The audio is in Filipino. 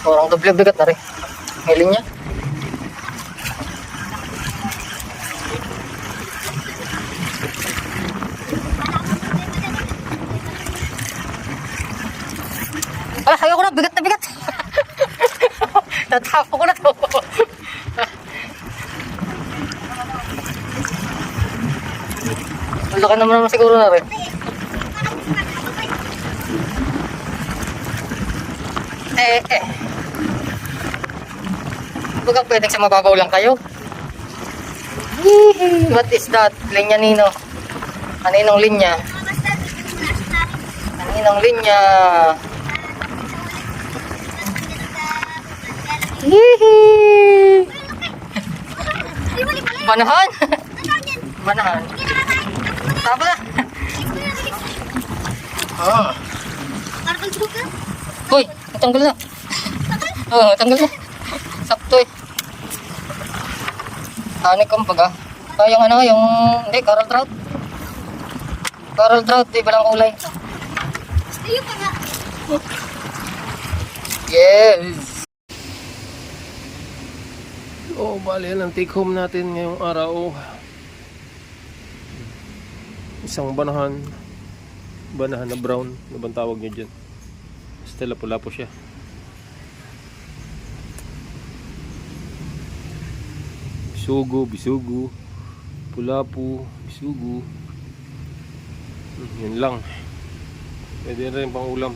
Orang doble bigat na rin. Ngayon niya. Ah, ayaw ko na, bigat na bigat. Natapo ko na to. Malaki naman siguro na rin. Baga pwedeng sa mababaw lang kayo. What is that? Linya nino. Kaninong linya? Kaninong linya? Hihi. Banahan? Banahan. Tama na. Uy, tanggal na. Oo, tanggal na. Sakto eh. Tanik kong baga. Yung ano, yung... Hindi, coral trout. Coral trout, di ba lang kulay? Yes! Oh, bali yan ang take home natin ngayong araw. Isang banahan. Banahan na brown. Ano bang tawag nyo dyan? Stella pula po siya. Bisugo, bisugo. Pulapu, bisugo. Yan lang. Pwede rin pang ulam.